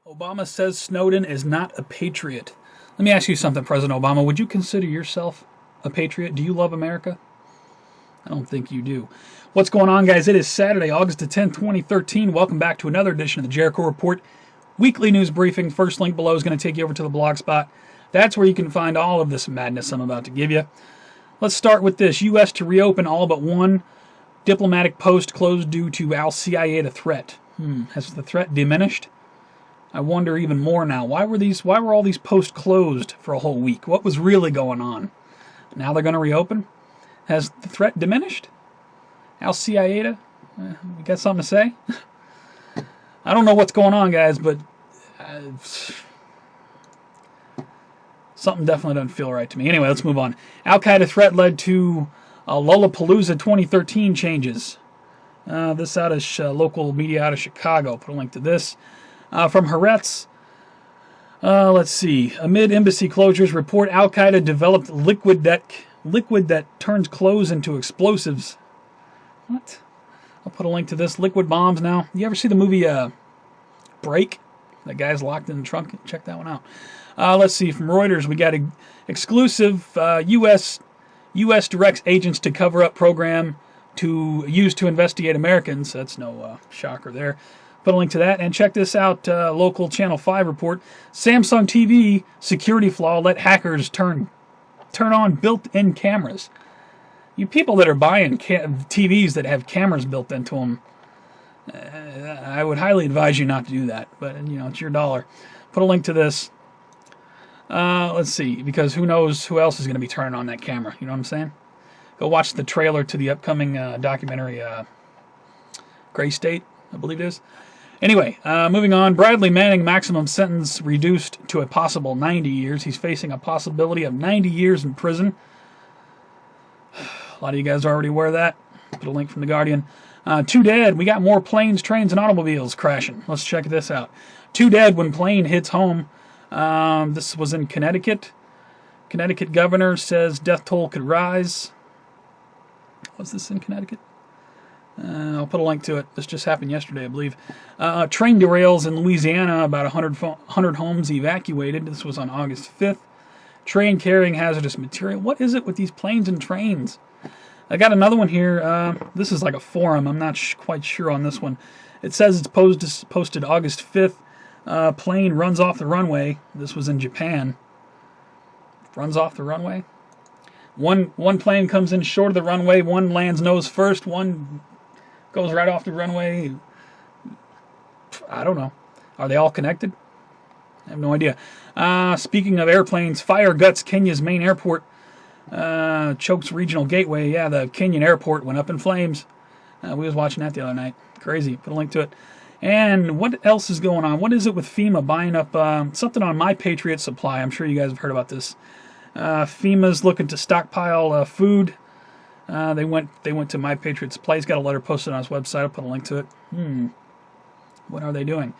Obama says Snowden is not a patriot. Let me ask you something, President Obama. Would you consider yourself a patriot? Do you love America? I don't think you do. What's going on, guys? It is Saturday, August the 10th, 2013. Welcome back to another edition of the Jericho Report weekly news briefing. First link below is going to take you over to the Blogspot. That's where you can find all of this madness I'm about to give you. Let's start with this. U.S. to reopen all but one diplomatic post closed due to Al-Qaeda threat. Has the threat diminished? I wonder even more now. Why were all these posts closed for a whole week? What was really going on? Now they're going to reopen? Has the threat diminished? Al-Qaeda? You got something to say? I don't know what's going on, guys, but something definitely doesn't feel right to me. Anyway, let's move on. Al-Qaeda threat led to Lollapalooza 2013 changes. This out of local media out of Chicago. Put a link to this. From Haaretz, let's see. Amid embassy closures, report Al-Qaeda developed liquid that turns clothes into explosives. What? I'll put a link to this. Liquid bombs now. You ever see the movie Break? That guy's locked in the trunk. Check that one out. Let's see. From Reuters, we got an exclusive U.S. directs agents to cover up program to use to investigate Americans. That's no shocker there. Put a link to that. And check this out. Local Channel 5 report. Samsung TV security flaw let hackers turn on built-in cameras. You people that are buying TVs that have cameras built into them, I would highly advise you not to do that. But, you know, it's your dollar. Put a link to this. Let's see, because who knows who else is going to be turning on that camera. You know what I'm saying? Go watch the trailer to the upcoming documentary, Gray State, I believe it is. Anyway, moving on. Bradley Manning maximum sentence reduced to a possible 90 years. He's facing a possibility of 90 years in prison. A lot of you guys are already aware of that. Put a link from The Guardian. 2 dead. We got more planes, trains, and automobiles crashing. Let's check this out. 2 dead when plane hits home. This was in Connecticut. Connecticut governor says death toll could rise. Was this in Connecticut? I'll put a link to it. This just happened yesterday, I believe. Train derails in Louisiana. About 100 homes evacuated. This was on August 5th. Train carrying hazardous material. What is it with these planes and trains? I got another one here. This is like a forum. I'm not quite sure on this one. It says it's posted August 5th. Plane runs off the runway. This was in Japan. Runs off the runway. One plane comes in short of the runway. One lands nose first. One goes right off the runway. I don't know. Are they all connected? I have no idea. Speaking of airplanes, fire guts Kenya's main airport. Chokes regional gateway. Yeah, the Kenyan airport went up in flames. We was watching that the other night. Crazy. Put a link to it. And what else is going on? What is it with FEMA buying up something on My Patriot Supply? I'm sure you guys have heard about this. FEMA's looking to stockpile food. They went to My Patriot Supply. He's got a letter posted on his website. I'll put a link to it. What are they doing?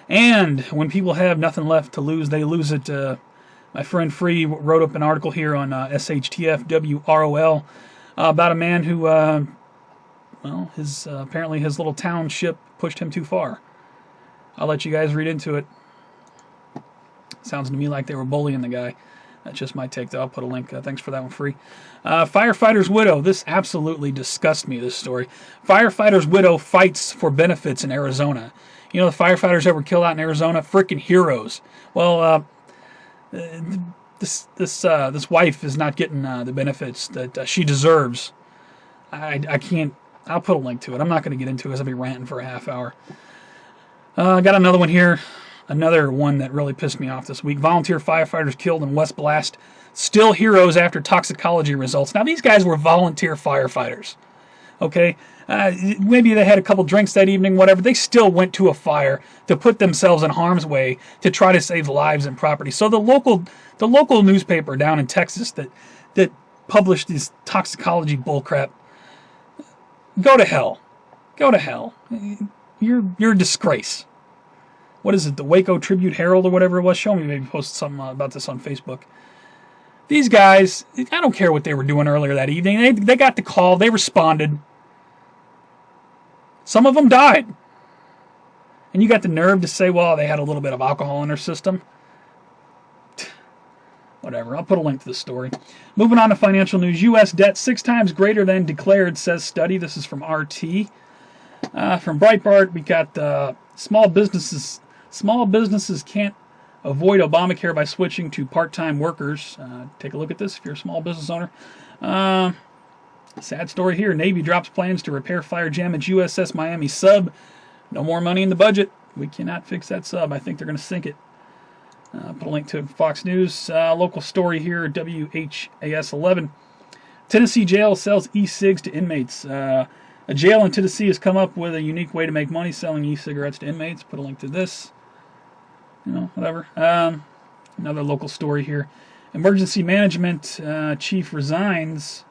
And when people have nothing left to lose, they lose it. My friend Free wrote up an article here on SHTFWROL about a man who, apparently his little township pushed him too far. I'll let you guys read into it. Sounds to me like they were bullying the guy. That's just my take, though. I'll put a link. Thanks for that one, Free. Firefighter's widow. This absolutely disgusts me, this story. Firefighter's widow fights for benefits in Arizona. You know the firefighters that were killed out in Arizona? Freaking heroes. Well, this wife is not getting the benefits that she deserves. I can't. I'll put a link to it. I'm not going to get into it because I'll be ranting for a half hour. I got another one here. Another one that really pissed me off this week. Volunteer firefighters killed in West Blast. Still heroes after toxicology results. Now, these guys were volunteer firefighters. Okay? Maybe they had a couple drinks that evening, whatever. They still went to a fire to put themselves in harm's way to try to save lives and property. So the local newspaper down in Texas that published this toxicology bullcrap, go to hell. Go to hell. You're a disgrace. What is it, the Waco Tribute Herald or whatever it was? Show me, maybe post something about this on Facebook. These guys, I don't care what they were doing earlier that evening. They got the call. They responded. Some of them died. and you got the nerve to say, well, they had a little bit of alcohol in their system. Whatever, I'll put a link to the story. Moving on to financial news. U.S. debt 6 times greater than declared, says study. This is from RT. From Breitbart, we got small businesses. Small businesses can't avoid Obamacare by switching to part-time workers. Take a look at this if you're a small business owner. Sad story here. Navy drops plans to repair fire jam at USS Miami sub. No more money in the budget. We cannot fix that sub. I think they're going to sink it. Put a link to Fox News. Local story here, WHAS 11. Tennessee jail sells e-cigs to inmates. A jail in Tennessee has come up with a unique way to make money selling e-cigarettes to inmates. Put a link to this. Whatever. Another local story here. Emergency management chief resigns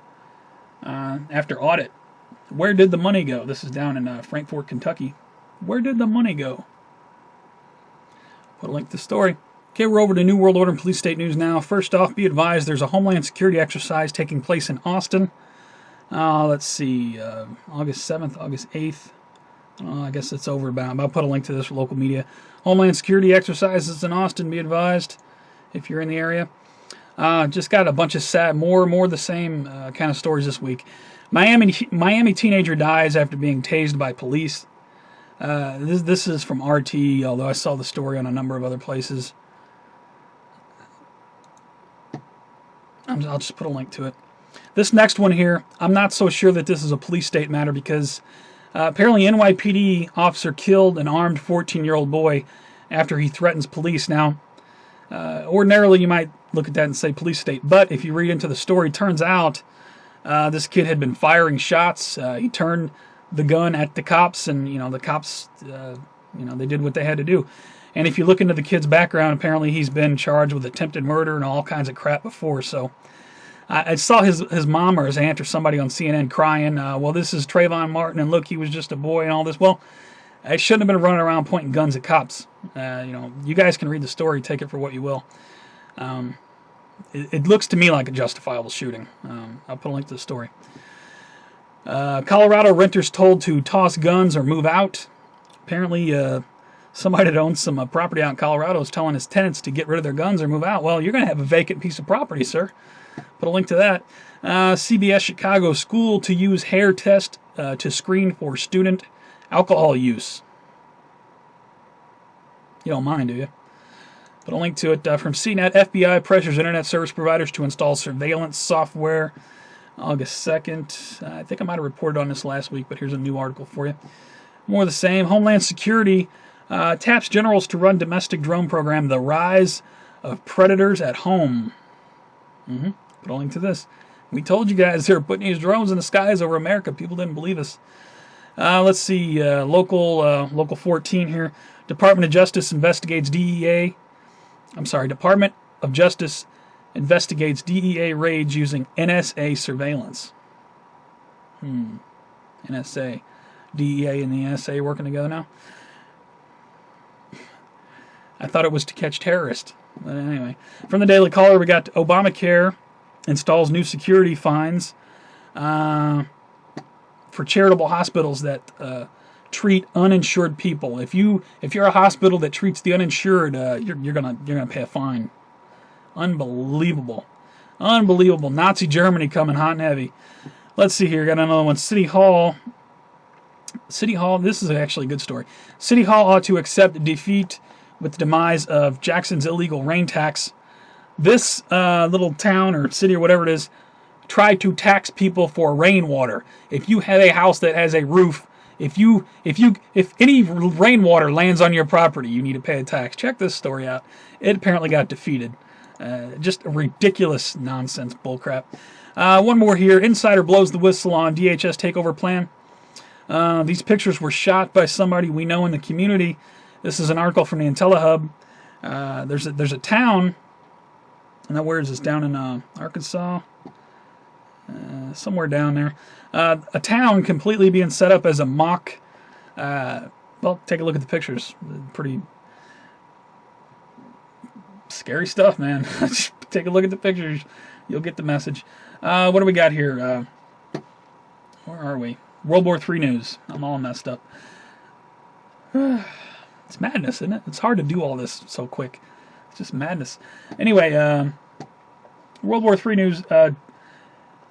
after audit. Where did the money go? This is down in Frankfort, Kentucky. Where did the money go? Put a link to the story. Okay, we're over to New World Order and Police State News now. First off, be advised there's a Homeland Security exercise taking place in Austin. Let's see, August 7th, August 8th. I guess it's over about. I'll put a link to this for local media. Homeland Security exercises in Austin, be advised if you're in the area. Just got a bunch of sad, more the same kind of stories this week. Miami teenager dies after being tased by police. This is from RT, although I saw the story on a number of other places. I'll just put a link to it. This next one here, I'm not so sure that this is a police state matter because apparently NYPD officer killed an armed 14-year-old boy after he threatens police. Now, ordinarily you might look at that and say police state, but if you read into the story, it turns out this kid had been firing shots. He turned the gun at the cops, and the cops, they did what they had to do. And if you look into the kid's background, apparently he's been charged with attempted murder and all kinds of crap before. So I saw his mom or his aunt or somebody on CNN crying, well, this is Trayvon Martin, and look, he was just a boy and all this. Well, I shouldn't have been running around pointing guns at cops. You guys can read the story, take it for what you will. It looks to me like a justifiable shooting. I'll put a link to the story. Colorado renters told to toss guns or move out. Apparently, somebody that owns some property out in Colorado is telling his tenants to get rid of their guns or move out. Well, you're going to have a vacant piece of property, sir. Put a link to that. CBS Chicago school to use hair test to screen for student alcohol use. You don't mind, do you? Put a link to it from CNET. FBI pressures internet service providers to install surveillance software. August 2nd. I think I might have reported on this last week, but here's a new article for you. More of the same. Homeland Security taps generals to run domestic drone program. The rise of predators at home. Put a link to this. We told you guys they were putting these drones in the skies over America. People didn't believe us. Let's see. Local 14 here. Department of Justice investigates DEA raids using NSA surveillance. NSA. DEA and the NSA working together now? I thought it was to catch terrorists. But anyway. From the Daily Caller, we got Obamacare installs new security fines for charitable hospitals that treat uninsured people. If you're a hospital that treats the uninsured, you're gonna pay a fine. Unbelievable. Nazi Germany coming hot and heavy. Let's see here. Got another one. City Hall. This is actually a good story. City Hall ought to accept defeat with the demise of Jackson's illegal rain tax. This little town or city or whatever it is tried to tax people for rainwater. If you have a house that has a roof, if any rainwater lands on your property, you need to pay a tax. Check this story out. It apparently got defeated. Just a ridiculous nonsense bullcrap. One more here. Insider blows the whistle on DHS takeover plan. These pictures were shot by somebody we know in the community. This is an article from the IntelliHub. There's a town. Now where is this? Down in Arkansas? Somewhere down there. A town completely being set up as a mock. Well, take a look at the pictures. Pretty scary stuff, man. Take a look at the pictures. You'll get the message. What do we got here? Where are we? World War III news. I'm all messed up. It's madness, isn't it? It's hard to do all this so quick. It's just madness. Anyway, World War III news.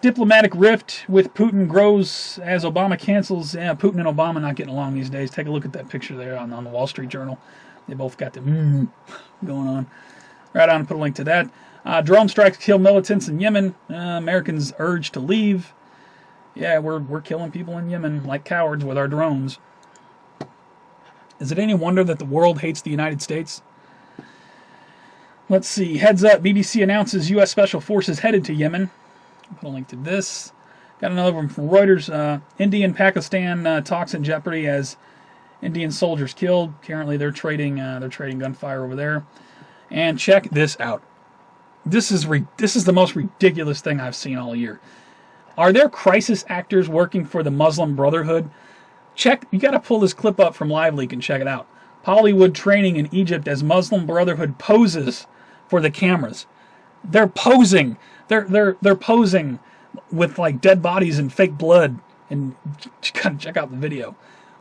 Diplomatic rift with Putin grows as Obama cancels. Yeah, Putin and Obama not getting along these days. Take a look at that picture there on the Wall Street Journal. They both got the going on. Right on, put a link to that. Drone strikes kill militants in Yemen. Americans urged to leave. Yeah, we're killing people in Yemen like cowards with our drones. Is it any wonder that the world hates the United States? Let's see. Heads up. BBC announces U.S. Special Forces headed to Yemen. Put a link to this. Got another one from Reuters. India and Pakistan talks in jeopardy as Indian soldiers killed. Currently, they're trading gunfire over there. And check this out. This is the most ridiculous thing I've seen all year. Are there crisis actors working for the Muslim Brotherhood? Check. You got to pull this clip up from LiveLeak and check it out. Hollywood training in Egypt as Muslim Brotherhood poses for the cameras. They're posing. They're posing with like dead bodies and fake blood. And check out the video.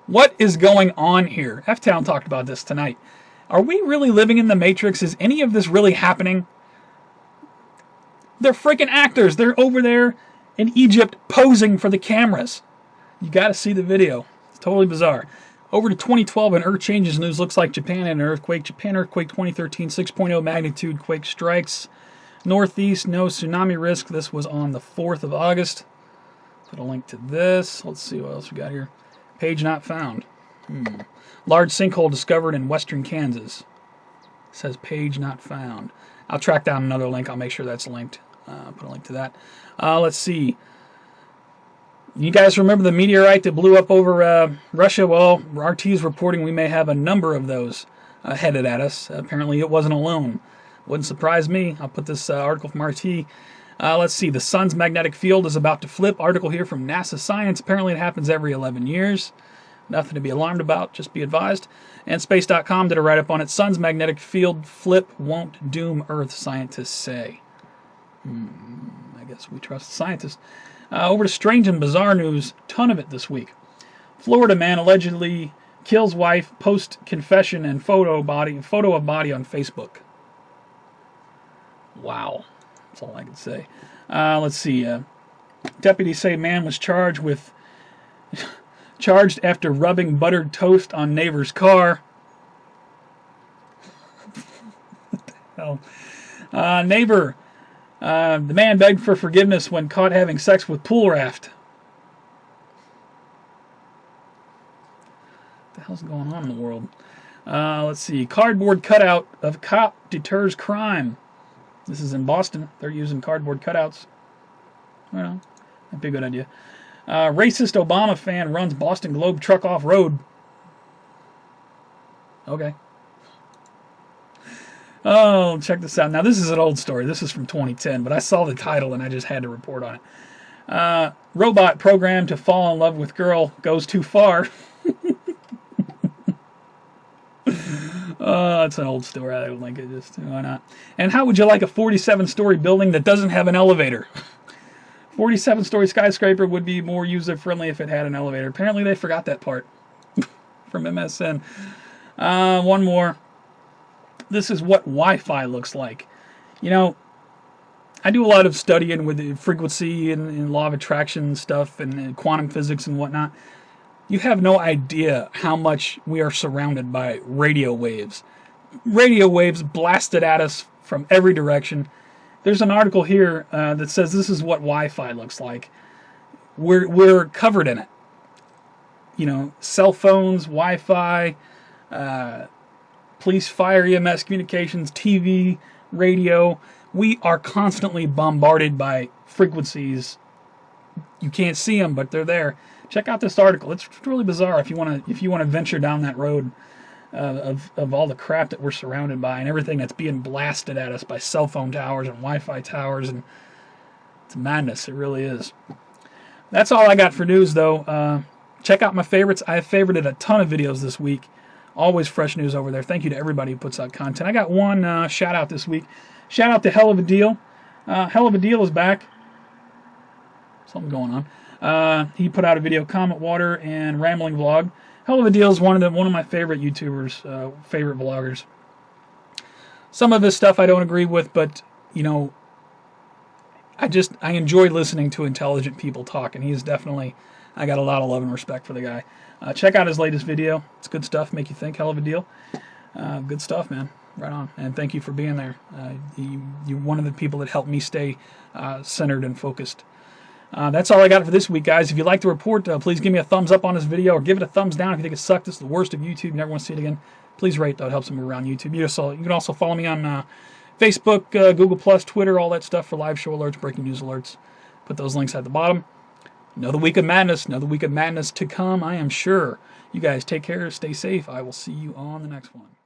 What is going on here? F-Town talked about this tonight. Are we really living in the Matrix? Is any of this really happening? They're freaking actors. They're over there in Egypt posing for the cameras. You got to see the video. It's totally bizarre. Over to 2012 and Earth changes news. Looks like Japan had an earthquake. Japan earthquake 2013, 6.0 magnitude quake strikes. Northeast, no tsunami risk. This was on the 4th of August. Put a link to this. Let's see what else we got here. Page not found. Large sinkhole discovered in western Kansas. It says page not found. I'll track down another link. I'll make sure that's linked. Put a link to that. Let's see. You guys remember the meteorite that blew up over Russia? Well, RT is reporting we may have a number of those headed at us. Apparently it wasn't alone. Wouldn't surprise me. I'll put this article from RT. Let's see. The sun's magnetic field is about to flip. Article here from NASA Science. Apparently it happens every 11 years. Nothing to be alarmed about. Just be advised. And Space.com did a write-up on it. Sun's magnetic field flip won't doom Earth, scientists say. I guess we trust the scientists. Over to strange and bizarre news. Ton of it this week. Florida man allegedly kills wife, post confession and photo of body on Facebook. Wow. That's all I can say. Let's see. Deputies say man was charged after rubbing buttered toast on neighbor's car. What the hell? Neighbor. The man begged for forgiveness when caught having sex with pool raft. What the hell's going on in the world? Let's see. Cardboard cutout of cop deters crime. This is in Boston. They're using cardboard cutouts. Well, that'd be a good idea. Racist Obama fan runs Boston Globe truck off road. Okay. Oh, check this out. Now, this is an old story. This is from 2010, but I saw the title and I just had to report on it. Robot programmed to fall in love with girl goes too far. It's an old story. I would link it. Just why not? And how would you like a 47-story building that doesn't have an elevator? 47-story skyscraper would be more user-friendly if it had an elevator. Apparently, they forgot that part from MSN. One more. This is what Wi-Fi looks like. You know, I do a lot of studying with the frequency and law of attraction stuff and quantum physics and whatnot. You have no idea how much we are surrounded by radio waves. Radio waves blasted at us from every direction. There's an article here that says this is what Wi-Fi looks like. We're covered in it. You know, cell phones, Wi-Fi, police, fire, EMS, communications, TV, radio. We are constantly bombarded by frequencies. You can't see them, but they're there. Check out this article. It's really bizarre if you want to venture down that road of all the crap that we're surrounded by and everything that's being blasted at us by cell phone towers and Wi-Fi towers, and it's madness. It really is. That's all I got for news, though. Check out my favorites. I have favorited a ton of videos this week. Always fresh news over there. Thank you to everybody who puts out content. I got one shout out this week. Shout out to Hellavadeal. Hellavadeal is back. Something going on. He put out a video, Comet, Water, and Rambling Vlog. Hellavadeal is one of my favorite YouTubers, favorite vloggers. Some of his stuff I don't agree with, but you know, I enjoy listening to intelligent people talk, and he's definitely, I got a lot of love and respect for the guy. Check out his latest video. It's good stuff, make you think, Hellavadeal. Good stuff, man. Right on. And thank you for being there. You're one of the people that helped me stay centered and focused. That's all I got for this week, guys. If you like the report, please give me a thumbs up on this video, or give it a thumbs down if you think it sucked. This is the worst of YouTube. You never want to see it again. Please rate. That helps me move around YouTube. You can also follow me on Facebook, Google+, Twitter, all that stuff for live show alerts, breaking news alerts. Put those links at the bottom. Another week of madness to come, I am sure. You guys take care, stay safe. I will see you on the next one.